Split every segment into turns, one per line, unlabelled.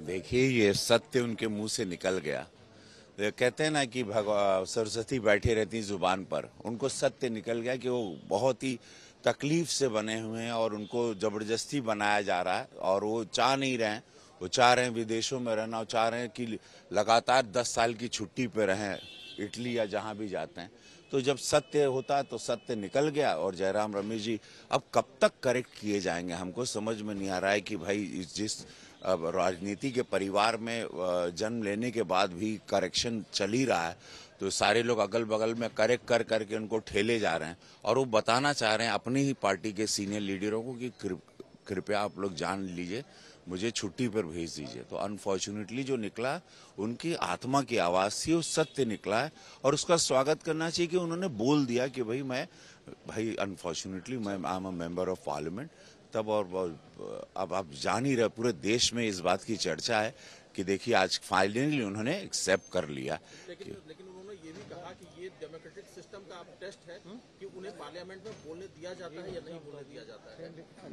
देखिए, ये सत्य उनके मुंह से निकल गया। ये कहते हैं ना कि भगवान सरस्वती बैठी रहती जुबान पर, उनको सत्य निकल गया कि वो बहुत ही तकलीफ से बने हुए हैं और उनको जबरदस्ती बनाया जा रहा है और वो चाह नहीं रहे हैं। वो चाह रहे हैं विदेशों में रहना, वो चाह रहे हैं कि लगातार 10 साल की छुट्टी पे रहें, इटली या जहाँ भी जाते हैं। तो जब सत्य होता है तो सत्य निकल गया। और जयराम रमेश जी अब कब तक करेक्ट किए जाएंगे, हमको समझ में नहीं आ रहा है कि भाई जिस अब राजनीति के परिवार में जन्म लेने के बाद भी करेक्शन चल ही रहा है, तो सारे लोग अगल बगल में करेक्ट कर करके उनको ठेले जा रहे हैं और वो बताना चाह रहे हैं अपनी ही पार्टी के सीनियर लीडरों को कि कृपया आप लोग जान लीजिए, मुझे छुट्टी पर भेज दीजिए। तो अनफॉर्चुनेटली जो निकला उनकी आत्मा की आवाज़ थी, वो सत्य निकला है और उसका स्वागत करना चाहिए कि उन्होंने बोल दिया कि भाई अनफॉर्चुनेटली मैं I am a member of parliament. तब और अब आप जान ही रहे, पूरे देश में इस बात की चर्चा है कि देखिए आज फाइनली उन्होंने एक्सेप्ट कर लिया।
लेकिन उन्होंने ये भी कहा कि ये डेमोक्रेटिक सिस्टम का अब टेस्ट है कि उन्हें पार्लियामेंट में बोलने दिया जाता है या नहीं बोलने दिया जाता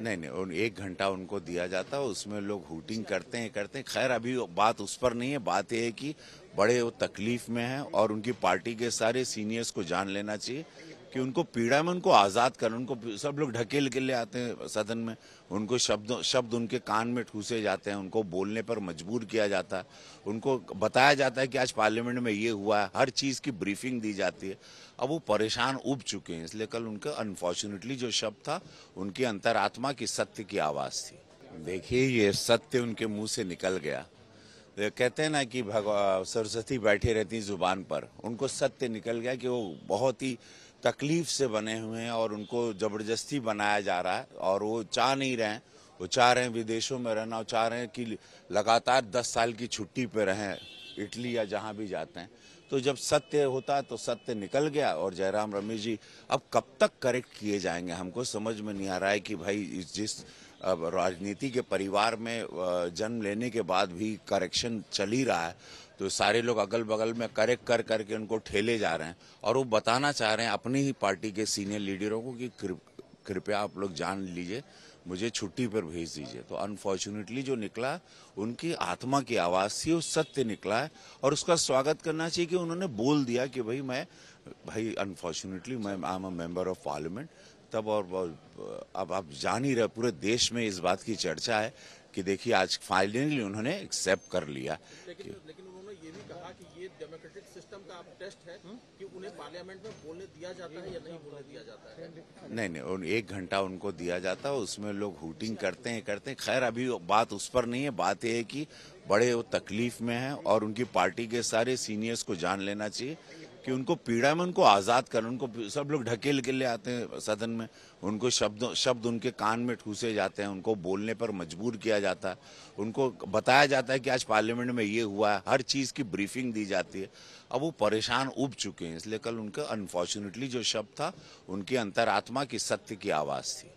है।
नहीं, 1 घंटा उनको दिया जाता है, उसमें लोग हुटिंग करते हैं। खैर अभी बात उस पर नहीं है, बात यह है कि बड़े वो तकलीफ में हैं और उनकी पार्टी के सारे सीनियर्स को जान लेना चाहिए कि उनको पीड़ा में उनको आज़ाद कर, उनको सब लोग ढकेल के ले आते हैं सदन में, उनको शब्द उनके कान में ठूसे जाते हैं, उनको बोलने पर मजबूर किया जाता है, उनको बताया जाता है कि आज पार्लियामेंट में ये हुआ है, हर चीज़ की ब्रीफिंग दी जाती है। अब वो परेशान उब चुके हैं, इसलिए कल उनका अनफॉर्चुनेटली जो शब्द था उनकी अंतरात्मा की सत्य की आवाज़ थी। देखिए, ये सत्य उनके मुंह से निकल गया। ये कहते हैं ना कि भगवान सरस्वती बैठी रहती जुबान पर, उनको सत्य निकल गया कि वो बहुत ही तकलीफ से बने हुए हैं और उनको जबरदस्ती बनाया जा रहा है और वो चाह नहीं रहे हैं। वो चाह रहे हैं विदेशों में रहना, वो चाह रहे हैं कि लगातार 10 साल की छुट्टी पे रहें, इटली या जहाँ भी जाते हैं। तो जब सत्य होता है तो सत्य निकल गया। और जयराम रमेश जी अब कब तक करेक्ट किए जाएंगे, हमको समझ में नहीं आ रहा है कि भाई जिस अब राजनीति के परिवार में जन्म लेने के बाद भी करेक्शन चल ही रहा है, तो सारे लोग अगल बगल में करेक्ट कर करके उनको ठेले जा रहे हैं और वो बताना चाह रहे हैं अपनी ही पार्टी के सीनियर लीडरों को कि कृपया आप लोग जान लीजिए, मुझे छुट्टी पर भेज दीजिए। तो अनफॉर्चुनेटली जो निकला उनकी आत्मा की आवाज़ थी, वो सत्य निकला है और उसका स्वागत करना चाहिए कि उन्होंने बोल दिया कि भाई अनफॉर्चुनेटली मैं I am a member of parliament. तब और अब आप जान ही रहे, पूरे देश में इस बात की चर्चा है कि देखिए आज फाइनली उन्होंने एक्सेप्ट कर लिया।
लेकिन उन्होंने ये भी कहा कि ये डेमोक्रेटिक सिस्टम का अब टेस्ट है कि उन्हें पार्लियामेंट में बोलने दिया जाता है या नहीं बोलने दिया जाता है।
नहीं, 1 घंटा उनको दिया जाता है, उसमें लोग हुटिंग करते हैं। खैर अभी बात उस पर नहीं है, बात यह है कि बड़े वो तकलीफ में हैं और उनकी पार्टी के सारे सीनियर्स को जान लेना चाहिए कि उनको पीड़ा में उनको आज़ाद कर, उनको सब लोग ढकेल के ले आते हैं सदन में, उनको शब्द उनके कान में ठूसे जाते हैं, उनको बोलने पर मजबूर किया जाता है, उनको बताया जाता है कि आज पार्लियामेंट में ये हुआ है, हर चीज़ की ब्रीफिंग दी जाती है। अब वो परेशान उब चुके हैं, इसलिए कल उनका अनफॉर्चुनेटली जो शब्द था उनकी अंतरात्मा की सत्य की आवाज़ थी।